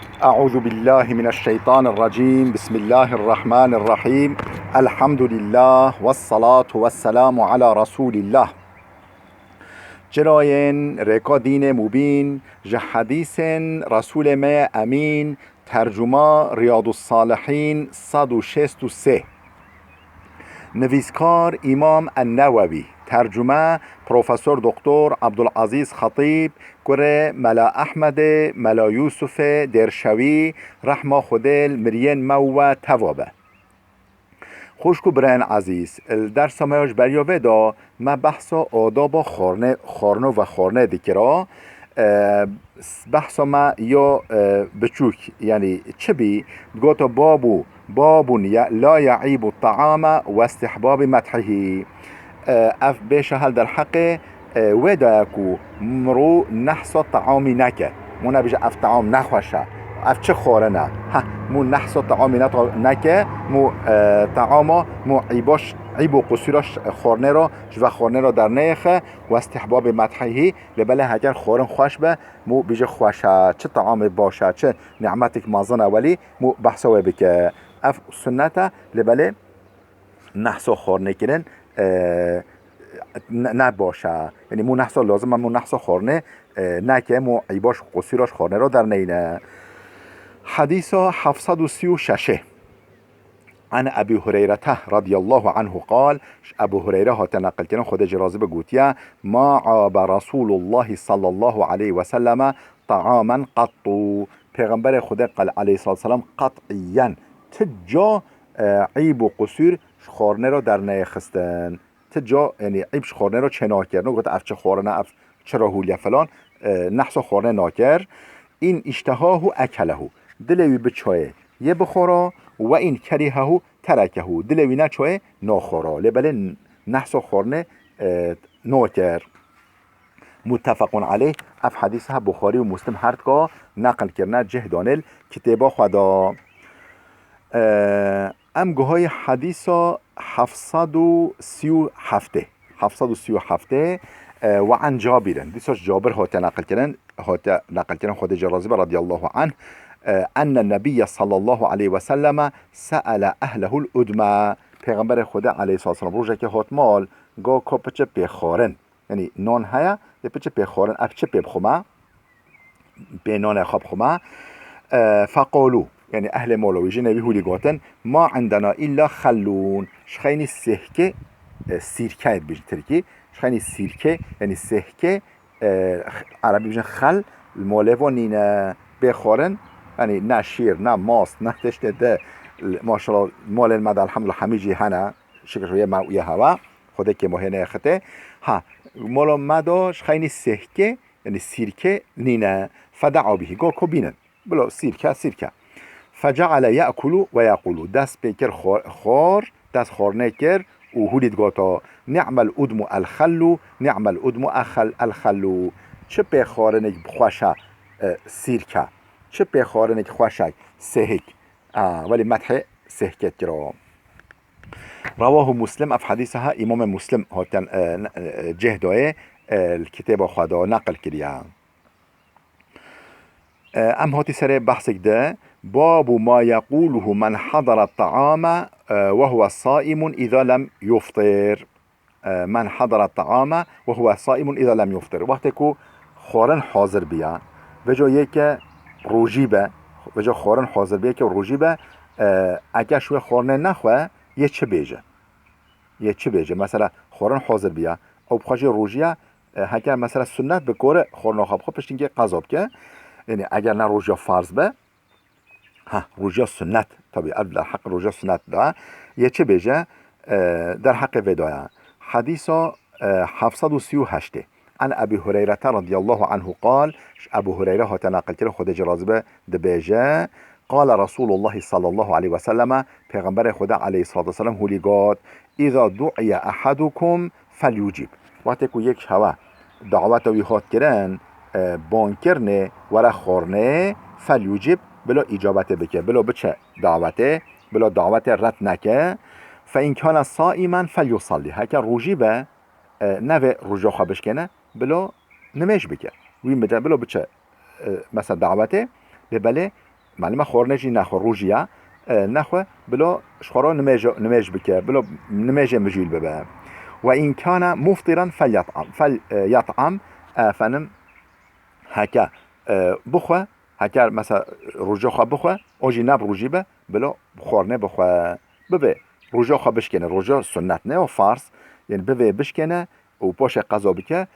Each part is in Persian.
أعوذ بالله من الشيطان الرجيم. بسم الله الرحمن الرحيم. الحمد لله والصلاة والسلام على رسول الله. جراين ركا دين مبين حديث رسول ما أمين. ترجمة رياض الصالحين 163. نویسکار امام النووی. ترجمه پروفسور دکتر عبدالعزیز خطیب. گره ملا احمد ملا یوسف درشوی رحمه خودل مرین مو توابه. خوشکو برین عزیز در سمایش بریاوه دا ما بحثا آداب خارنه و خارنه دیکرا بحثا ما یا بچوک یعنی چه بی گوتا باب لا يعيب الطعام واستحباب مدحه. اف بيشه هل در حق وداكو مرو نحس الطعام نكه مو نبيجه اف طعام نخوشه اف چه خورنه ها مو نحس الطعام نكه مو طعام مو عيب و قصيرش خورنه را و خورنه را در نیخه و استحباب مدحه لبله هگر خورن خوش به مو بیجه خوشه چه طعام باشه چه نعمتك مازنه ولی مو بحثه بکه اف سنته لبله نحسا خورنه کرن نباشه یعنی مو نحسا لازم مو نحسا خورنه نه که مو عیباش قصیراش خورنه را در نینه. حدیث 736 عن ابي هريره رضي الله عنه قال. ابو هريره هات نقل کردن خود جرازه بگوتیه ما عاب رسول الله صلى الله عليه وسلم طعاما قط. پیغمبر خدا قال علیه السلام قطعیاً تجا عیب و قصور خورنه را در نیخستن. تجا یعنی عیبش خورنه را چه ناکر نگوت اف چه خورنه اف چرا هولیا فلان نحس خورنه ناکر. این اشتهاه اکله دلوی بچایه یه بخورا و این کریهه ترکه دلوی نچایه ناخورا لبله نحس خورنه ناکر. متفق علیه. اف حدیث ها بخاری و مسلم هردگاه نقل کرنه جهدانل کتابا خدا. ام گوهای حدیث 737 و عن جابرن دیساش جابر هات نقل کردن خود جرازبه رضی الله عنه ان النبي صلى الله عليه وسلم سأل اهله الادمه. پیغمبر خدا علیه السلام روزه که هات مال گا کپچه پیخارن یعنی نان هیا پچه پیخارن اف چه پیخومه به نان خواب خومه. فقالو يعني أهل مولوي جنبي هولي قوتن ما عندنا إلا خلون شخيني السهكة سيركة بيجي تركي شخيني السيركة يعني السهكة عربي بيجن خل المولفو نينا بخورن يعني نا شير نا ماست نا تشت ده ما شاء الله مال المدى الحمد لله حميجي هنا شكل شوية ما ويا هوا خودك كي مهنة خته ها مال مدى شخيني السهكة يعني السيركة نينا فدعوا به قال كوبينن بلا سيركة فجعل يأكل ويقول دست بكر خور دست خورنه کر و هولید گاتا نعم الادم الخلو نعم الادم الخلو. چه بخورنه خوشه سیرکه چه بخورنه خوشه سهک ولی مدح سهکت کرا. رواه مسلم. اف حدیثها امام مسلم هاتن جهدای الكتاب خدا نقل کریا. ام هاتی سر بحثك ده باب ما يقوله من حضر الطعام وهو صائم إذا لم يفطر. من حضر الطعام وهو صائم إذا لم يفطر وقتی که خورن حاضر بیا و جا یک روژی به و جا خورن حاضر بیا که روژی به اگر شوی خورن نخواه یه چه بیجه مثلا خورن حاضر بیا او بخواهی روژیه اگر مثلا سنت بکوره خورن خواب خواه پشتین که قضاب که یعنی اگر نه روژا فرض به روژا سنت طبعا در حق روژا سنت ده یه چه بیجه در حق ودایه. حدیث 738 عن ابي هريره رضي الله عنه قال. ابو هريره هات نقل کرده خود جرازبه ده بیجه قال رسول الله صلى الله عليه وسلم. پیغمبر خدا علیه الصلاه والسلام هولی گاد اذا دعي احدكم فليجب. وقتی که یک هوا دعوت وی هات کردن بانکرنه وره خورنه فلیوجب بلا اجابت بکه بلا بچه دعوته بلا دعوت رد نکه. فإن كان صائما فليصلي هکر روژی به نوه روژا خوابش کنه بلا نمیش بکه وی بلا بچه مثلا دعوته بله معلومه خورنجی نخو روژیا نخو بلا شخورا نماج بکه بلا نماج مجیل ببه و این کان مفطرا فلیطعم فنم هکا بخواه هکر مثلا روژا خواه بخواه آجی نب روژی به بلا خورنه بخواه ببه روژا خواه بشکنه روژا سنت نه و فارس یعنی ببه بشکنه و پاش قضا بکه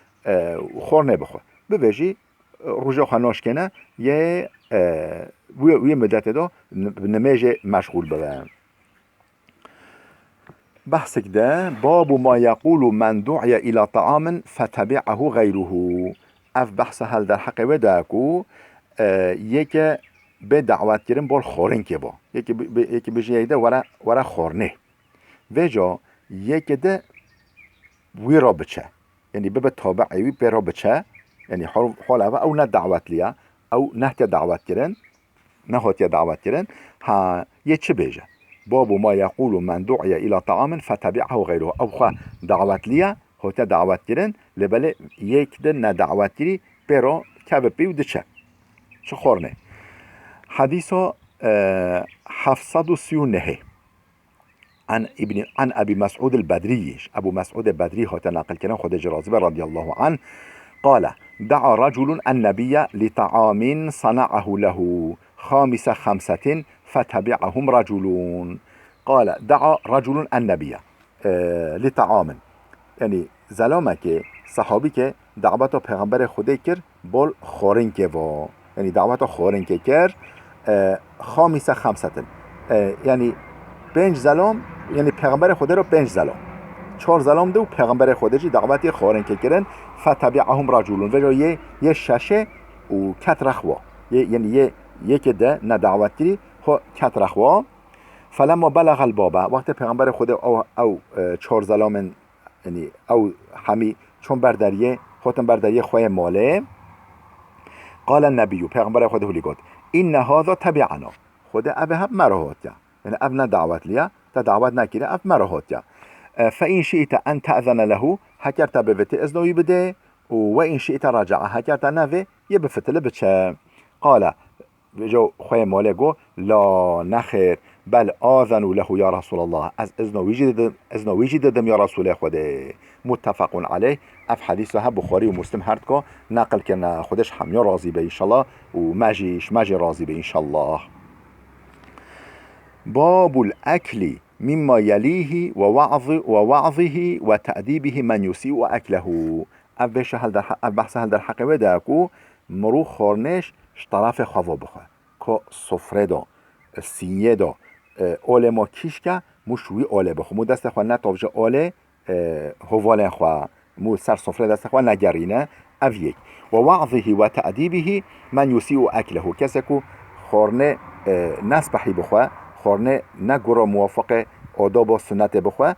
خورنه بخواه ببه جی روژا خواه ناشکنه یه وی مدت دا نماج مشغول ببه بحث كده باب ما يقول من دعي إلى طعام فتبعه غيره اف بحث هل در حق وداكو یکی به دعوت کردن بال خورن که با یکی به جیده ورا خورنه و جا یکی ده وی را بچه یعنی به تابعی وی را بچه یعنی حال او نه دعوت لیا او نه دعوت کردن نه هاتی دعوت کردن ها یه چه بیجه باب ما يقول من دعي الى طعام فتبعه غيره او خوا دعوت لیا هاتی دعوت کردن لبله یک ده نه دعوت کردی برا که بیو دچه چه خورنه حديث 739 عن ابي مسعود البدري ابو مسعود البدري هو تناقل كلام خديج رازبه رضي الله عنه قال دعا رجل النبي لطعام صنعه له خامس خمسة فتبعهم رجلون قال دعا رجل النبي لطعام يعني زلامك صحابي که دعوت پیغمبر خدا کرد بول خورن که و یعنی دعوت خورن که کرد خامس خمسة یعنی 5 زلام یعنی پیغمبر خدا رو 5 زلام 4 زلام دو پیغمبر خدا جی دعوت خورن که کردن فتبعهم رجلون و یه ششه و کت رخوا یعنی یک ده نه دعوت کردی کت رخوا فلما بلغ الباب وقت پیغمبر خدا او 4 زلام یعنی او همی چون بردریه خودم بردریه خواه ماله قال النبي پیغمبر خدا هلی گفت این هذا تبعنا خدا اب هم مرهات یعنی اب نه دعوت لیا تا دعوت نکیره اب مرهات فإن شئت أن تأذن له هكرت بفت إذنه بده وإن شئت رجع هكرت نفي يبفتل بتش قال جو خوي مالكو لا نخير بل آذن له يا رسول الله از إذنه ويجددم يا رسول خده متفق عليه اف حديثها بخاري ومسلم هردكو نقل كنا خودش هميا راضي به إن شاء الله وماجي راضي به إن شاء الله باب الأكل مما يليه ووعظه وتأديبه من يسيء أكله بحث هل در حقیقه داکو مرو خورنش طرف خوا بخواه که صفره دا سینیه دا آله ما کیش که مشوی آله بخواه مو دست خواه نتابجه آله هوالن خواه مو سر صفره دست خواه نگرینه او یک ووعظه وتأديبه من يسيء أكله کسی که خورنه نسبحی بخواه خورنه نگورا موافق آداب و سنت بخواه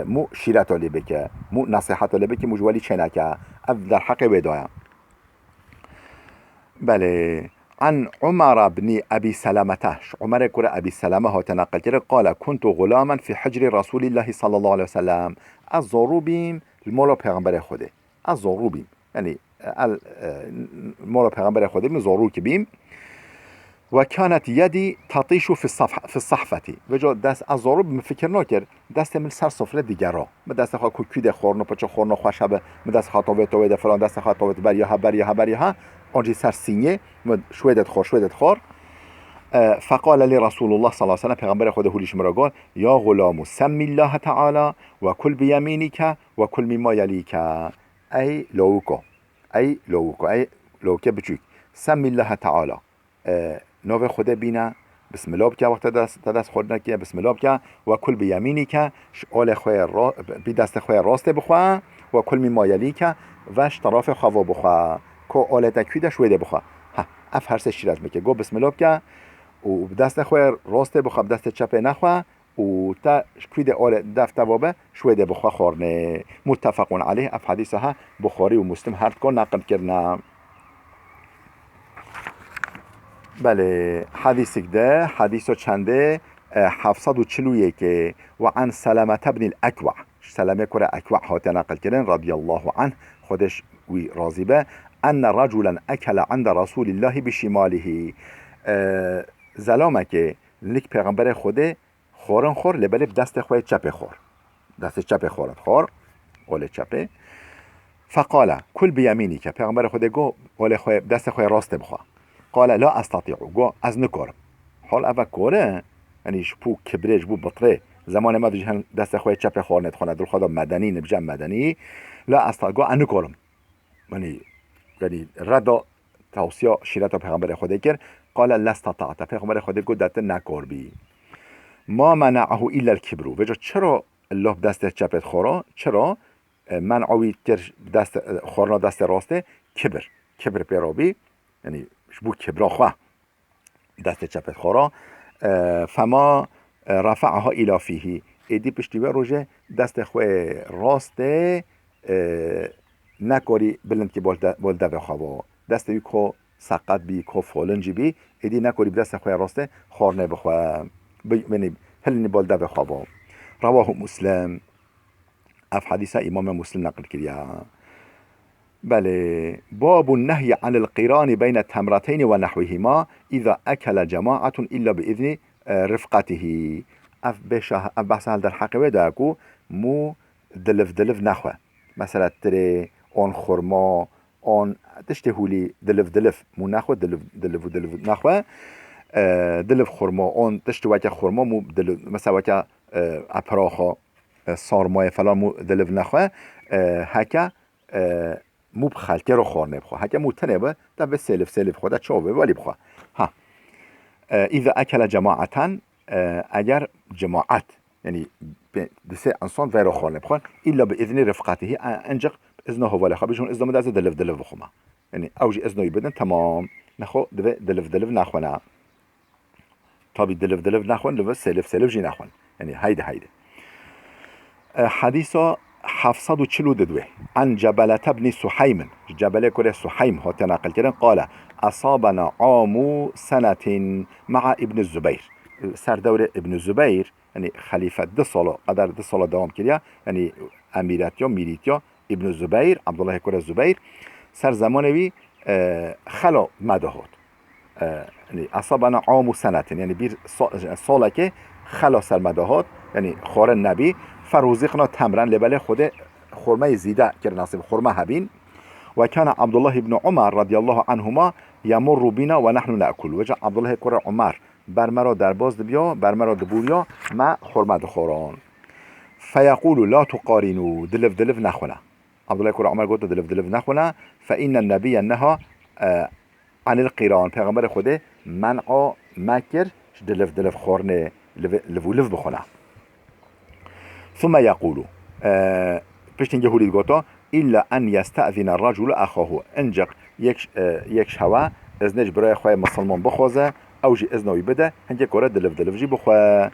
مو شیرت آلی بکه مو نصیحت آلی بکه مجوالی چه نکه در حق ودایم بله عن عمر بن أبي سلمة عمر كرة أبي سلمة هو تنقل كده قال كنت غلاما في حجر رسول الله صلى الله عليه وسلم الزروبيم المولا پیغمبر خوده الزروبيم يعني المولا پیغمبر خوده من زروك بيم وكانت يدي تطيش في الصحفة وجا دست از زروب فکر نکرد دست من سر سفره دیگرا من دست خواه کوکید خورنو پچه خورنو خوشبه من دست خواه توید فلان دست خواه توید بریها آنجی سر سینه شویدت خور فقال لي رسول الله صلى الله عليه وسلم پیغمبر خدا هولیش مرا گفت یا غلام سمی الله تعالی و کل بیمینیک و کل مما یلیک ای لوکو بچوک سمی الله تعالی نوه خدا بینه بسم الله بکه وقت دست خود نکیه بسم الله بکه و کل بیمینیک آل خواه بی دست خواه راست بخواه و کل مما یلیک و طرف خوا بخواه که آل تکویده شویده بخواه اف هر سه شیرت میکه گو بسم الله بکه و دست خواه راست بخواه دست چپه نخواه و تا کوید آل دفت وابه شویده بخواه خورنه متفقون علیه اف حدیثها بخاری و مسلم هر کن نقل کرنه بله حدیث ده حدیث چنده 741 و عن سلمة بن الاكوع سلمة كره اكوع هات نقل کردن رضی الله عنه خودش وی راضی به ان رجلا اكل عند رسول الله بشماله زلامه که لیک پیغمبر خود خورن خور لبلی دست خوی چپ خور، دست چپ خورد خور اول چپه. فقال کل بیمینی که پیغمبر خود گو اول خوی دست خوی راست بخوا. قال لا استطيع گو از نکرم. حال اول کوره یعنی شپو کبرش بو بطره زمان ما دوجه دست خوی چپ خور ندخونه در خدا مدنی نبجم مدنی لا استطيع گو انکرم یعنی ردا توصیه شیرت پیغمبر خود کرد. قال لا استطعت پیغمبر خود گو دست نکر بی. ما منعه الا الكبر وجا چرا الله دست چپت خورا چرا منعوی دست خورنا دست راسته کبر پیرابی یعنی شبو کبرا خواه دست چپت خورا. فما رفعها الى فیه ایدی پشتیوه روژه دست خواه راسته نکاری بلند که بول دو خواه دست بی که سقط بی که فولنجی بی ایدی نکاری دست خواه راسته خورنه بخواه بینی هل بول دو خواه. رواه مسلم اف حدیث امام مسلم نقل کریا. بله باب النهي عن القران بين التمرتين ونحوهما اذا اكل جماعه الا باذن رفقته. اف بحث هل در حقیقه داکو مو دلف نخوه مثلا تری آن خورما آن تشتهولی دلف مو نخوه دلف نخوه دلف خورما آن تشت وکه خورما مو مثلا وکه اپراخا سارمای فلان مو دلف نخوه هکه مو بخلطه رو خور نبخواه هکه مو تنبه تا به سلف خود چاوه ولی بخواه. ها اذا اکل جماعتا اگر جماعت یعنی دسه انسان ویرو خور نبخواه الا به اذن رفقته انجق اذنه ولی خواه بشون اذنه دست دلف بخواه یعنی اوجی اذنه بدن تمام نخو دلف نخوانه تابی دلف نخوان لو سلف جی نخوان یعنی هیده حدیثا 742 عن جبلة ابن سحيم جبلة كره سحيم هو تناقل كده قال أصابنا عام سنة مع ابن الزبير سر دور ابن الزبير يعني خليفة 2 سال قدر 2 سال دوام كده يعني أميراتيا ميريتيا ابن الزبير عبد الله كره الزبير سر زمانوي خلا مدهات يعني أصابنا عام سنة يعني بير ساله که خلا سر مدهات يعني خور النبي فروزقنا تمرن لبله خود خرمه زیده که نصیب خرمه هبین. و کان عبدالله ابن عمر رضی الله عنهما یمر بنا و نحن ناکل وجا عبدالله کره عمر بر مرا در باز بیا بر مرا دبوریا ما خرمه دخوران. فیقول لا تقارنوا دلف نخونه. عبدالله کره عمر گفت دلف نخونه فإن النبي نهى عن القران پیغمبر خود منع مکر دلف خورنه لف بخونه. ثم يقول پشتین یهودی گوتا الا ان يستأذن الرجل اخاه انجق یک شوا ازنج برای خواه مسلمان بخوازه او جی ازنوی بده هنگه کاره دلف جی بخواه.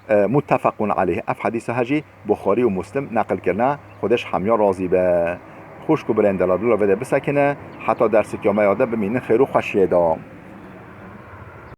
متفقون علیه اف حدیث هجی بخاری و مسلم نقل کرنه خودش همیا راضی به خوش کو برندلا بده بسکنه حتی در سکیامه یاده بمینه خیرو خوشیه دام.